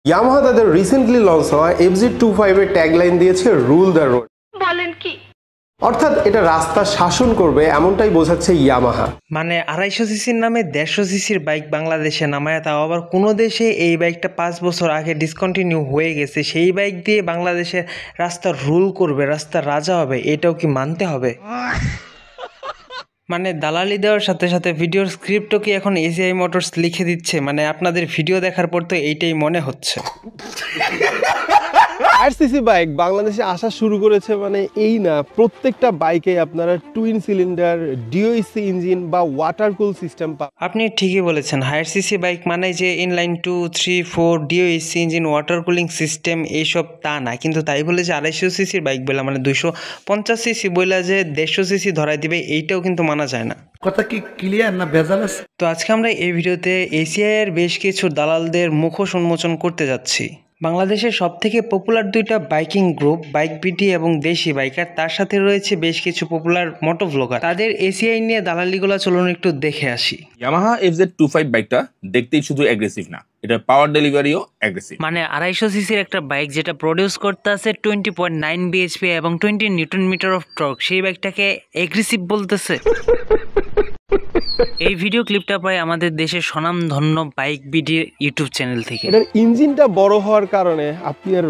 Yamaha তাদের recently launch হওয়া FZ25 এর ট্যাগলাইন দিয়েছে রুল দ্য রোড। বলেন কি? অর্থাৎ এটা রাস্তা শাসন করবে এমনটাই বোঝাচ্ছে ইয়ামাহা। মানে 250 সিসির নামে 150 সিসির বাইক বাংলাদেশে নামায়, তাও আবার কোনো দেশে এই বাইকটা 5 বছর আগে ডিসকন্টিনিউ হয়ে গেছে, সেই বাইক দিয়ে বাংলাদেশের রাস্তা রুল করবে, রাস্তার রাজা হবে, এটাও কি মানতে হবে? মানে দালালি দেওয়ার সাথে সাথে ভিডিওর স্ক্রিপ্টও কি এখন এসিআই মোটরস লিখে দিচ্ছে? মানে আপনাদের ভিডিও দেখার পর তো এইটাই মনে হচ্ছে। আরসিসি বাইক বাংলাদেশে আসা শুরু করেছে মানে এই না, প্রত্যেকটা বাইকে আপনারা টুইন সিলিন্ডার ডিওইসি ইঞ্জিন বা ওয়াটার কুল সিস্টেম পাবেন। আপনি ঠিকই বলেছেন, হায়ার সিসি বাইক মানে যে inline 2, 3, 4 DOHC engine water cooling system এইসব তা না, কিন্তু তাই বলে যে 250 সিসির বাইক বলে মানে 250 সিসি বইলা যে 150 সিসি ধরাই দিবে, এইটাও কিন্তু মানা যায় না। কথা কি ক্লিয়ার না ভেজাল আছে? তো আজকে আমরা এই ভিডিওতে এসিআই এর বেশ কিছু দালালদের মুখোশ উন্মোচন করতে যাচ্ছি। বাংলাদেশের সবথেকে পপুলার দুইটা বাইকিং গ্রুপ বাইক বিডি এবং দেশি বাইকার, তার সাথে রয়েছে বেশ কিছু পপুলার মোটো ভ্লগার, তাদের এসিআই নিয়ে দালালিগুলো চলুন একটু দেখে আসি। ইয়ামাহা FZ25 বাইকটা দেখতেই শুধু অ্যাগ্রেসিভ না, এটার পাওয়ার ডেলিভারিও অ্যাগ্রেসিভ। মানে 250 সিসির একটা বাইক যেটা প্রডিউস করতে আছে 20.9 বিএইচপি এবং 20 নিউটন মিটার অফ টর্ক, সেই বাইকটাকে এগ্রেসিভ বলতেছে। এই ভিডিও ক্লিপটা পাই আমাদের দেশের স্বনামধন্য বাইক বিডি ইউটিউব চ্যানেল থেকে। এটার ইঞ্জিনটা বড় হওয়ার কারণে আপনি আর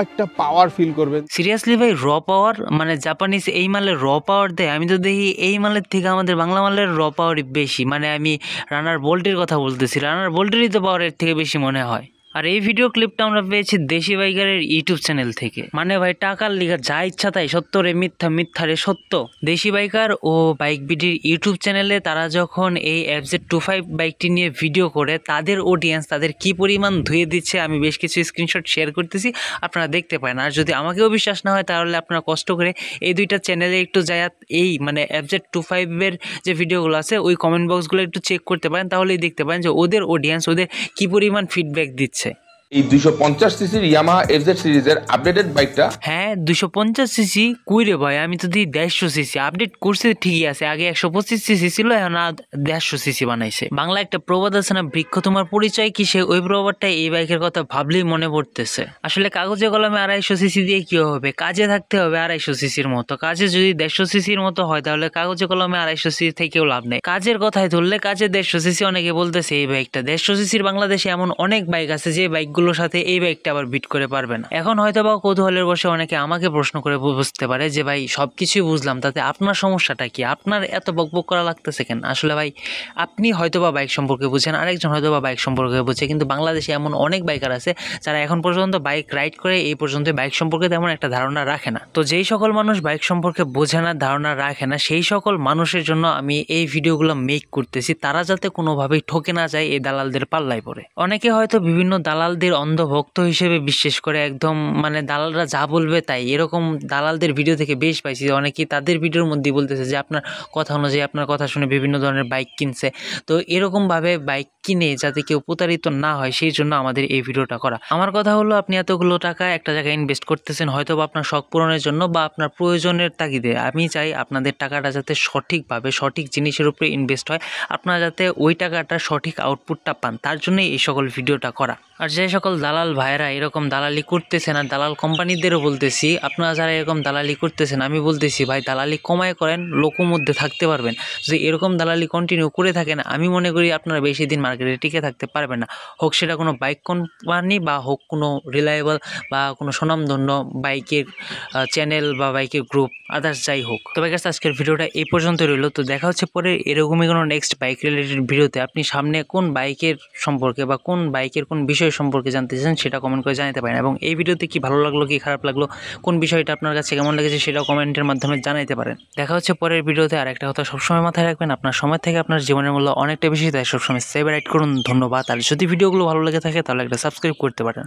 একটা পাওয়ার ফিল করবেন। সিরিয়াসলি ভাই, র পাওয়ার মানে জাপানিজ এই মালের র পাওয়ার দেয়? আমি তো দেখি এই মালের থেকে আমাদের বাংলা মালের র পাওয়ারই বেশি। মানে আমি রানার বোল্টের কথা বলতেছি, রানার বোল্টেরই তো পাওয়ারের থেকে বেশি মনে হয়। আর এই ভিডিও ক্লিপটা আমরা পেয়েছি দেশি বাইকারের ইউটিউব চ্যানেল থেকে। মানে ভাই টাকার লিগা যা ইচ্ছা তাই, সত্য রে মিথ্যা, মিথ্যা রে সত্য। দেশি বাইকার ও বাইক বিডির ইউটিউব চ্যানেলে তারা যখন এই FZ25 বাইকটি নিয়ে ভিডিও করে, তাদের অডিয়েন্স তাদের কি পরিমাণ ধুয়ে দিচ্ছে আমি বেশ কিছু স্ক্রিনশট শেয়ার করতেছি, আপনারা দেখতে পারেন। আর যদি আমাকেও বিশ্বাস না হয় তাহলে আপনারা কষ্ট করে এই দুইটা চ্যানেলে একটু যায় এই মানে FZ25 এর যে ভিডিওগুলো আছে ওই কমেন্ট বক্সগুলো একটু চেক করতে পারেন, তাহলেই দেখতে পারেন যে ওদের অডিয়েন্স ওদের কি পরিমাণ ফিডব্যাক দিচ্ছে। এই 250 সিসির ইয়ামাহা FZ সিরিজের আপডেটেড বাইকটা, হ্যাঁ 250 সিসি কুই রে ভাই, আমি তো দিই 150 সিসি। আপডেট করছে ঠিকই আছে, আগে 125 সিসি ছিল, এখন 150 সিসি বানাইছে। বাংলা একটা প্রবাদ আছে না, বৃক্ষ তোমার পরিচয় কি, সে ওই প্রবাদটা এই বাইকের কথা ভাবলেই মনে পড়তেছে। আসলে কাগজে কলমে 250 সিসি দিয়ে কি হবে, কাজে থাকতে হবে 250 সিসির মতো। কাজে যদি 150 সিসির মতো হয় তাহলে কাগজে কলমে 250 সিসি থেকেও লাভ নেই। কাজের কথায় ধরলে কাজে 150 সিসি অনেকে বলতেছে এই বাইকটা 150 সিসির। বাংলাদেশে এমন অনেক বাইক আছে যে বাইকগুলোর সাথে এই বাইকটা আবার বিট করে পারবে না। এখন হয়তো বা কৌতূহলের বসে অনেকে আমাকে প্রশ্ন করে বুঝতে পারে যে ভাই সবকিছুই বুঝলাম, তাতে আপনার সমস্যাটা কি, আপনার এত বকবক করা লাগতেছে কেন? আসলে ভাই আপনি হয়তোবা বাইক সম্পর্কে বুঝেন, আরেকজন হয়তোবা বাইক সম্পর্কে বুঝে, কিন্তু বাংলাদেশে এমন অনেক বাইকার আছে যারা এখন পর্যন্ত বাইক রাইড করে এই পর্যন্ত বাইক সম্পর্কে তেমন একটা ধারণা রাখে না। তো যেই সকল মানুষ বাইক সম্পর্কে বোঝে না, ধারণা রাখে না, সেই সকল মানুষের জন্য আমি এই ভিডিওগুলো মেক করতেছি, তারা যাতে কোনোভাবেই ঠকে না যায় এই দালালদের পাল্লায় পড়ে। অনেকে হয়তো বিভিন্ন দালালদের অন্ধভক্ত হিসেবে বিশ্বাস করে, একদম মানে দালালরা যা বলবে তাই, এরকম দালালদের ভিডিও থেকে বেশ পাইছি। অনেকেই তাদের ভিডিওর মধ্যেই বলতেছে যে আপনার কথা অনুযায়ী, আপনার কথা শুনে বিভিন্ন ধরনের বাইক কিনছে। তো এরকমভাবে বাইক কিনে যাতে কেউ প্রতারিত না হয় সেই জন্য আমাদের এই ভিডিওটা করা। আমার কথা হলো, আপনি এতগুলো টাকা একটা জায়গায় ইনভেস্ট করতেছেন, হয়তো বা আপনার শখ পূরণের জন্য বা আপনার প্রয়োজনের তাগিদে। আমি চাই আপনাদের টাকাটা যাতে সঠিকভাবে সঠিক জিনিসের উপরে ইনভেস্ট হয়, আপনারা যাতে ওই টাকাটা সঠিক আউটপুটটা পান, তার জন্যই এই সকল ভিডিওটা করা। আর যে সকল দালাল ভাইরা এরকম দালালি করতেছেন, আর দালাল কোম্পানিদেরও বলতেছি, আপনারা যারা এরকম দালালি করতেছেন আমি বলতেছি ভাই দালালি কমায় করেন, লোকের মধ্যে থাকতে পারবেন। যদি এরকম দালালি কন্টিনিউ করে থাকেন আমি মনে করি আপনারা বেশি দিন মার্কেটে টিকে থাকতে পারবেন না। হোক সেটা কোনো বাইক কোম্পানি বা হোক কোনো রিলায়েবল বা কোনো স্বনামধন্য বাইকের চ্যানেল বা বাইকের গ্রুপ, আদার্স যাই হোক। তবে গাইস আজকের ভিডিওটা এই পর্যন্ত রইল। তো দেখা হচ্ছে পরে এরকমই কোনো নেক্সট বাইক রিলেটেড ভিডিওতে। আপনি সামনে কোন বাইকের সম্পর্কে বা কোন বাইকের কোন বিষয় সম্পর্কে জানতে চান সেটা কমেন্ট করে জানাতে পারেন, এবং এই ভিডিওতে কি ভালো লাগলো কি খারাপ লাগলো, কোন বিষয়টা আপনার কাছে কেমন লেগেছে সেটাও কমেন্টের মাধ্যমে জানাতে পারেন। দেখা হচ্ছে পরের ভিডিওতে। আর একটা কথা সবসময় মাথায় রাখবেন, আপনার সময় থেকে আপনার জীবনের মূল্য অনেকটা বেশি, তাই সবসময় সেভ রাইড করুন। ধন্যবাদ। আর যদি ভিডিওগুলো ভালো লেগে থাকে তাহলে একটা সাবস্ক্রাইব করতে পারেন।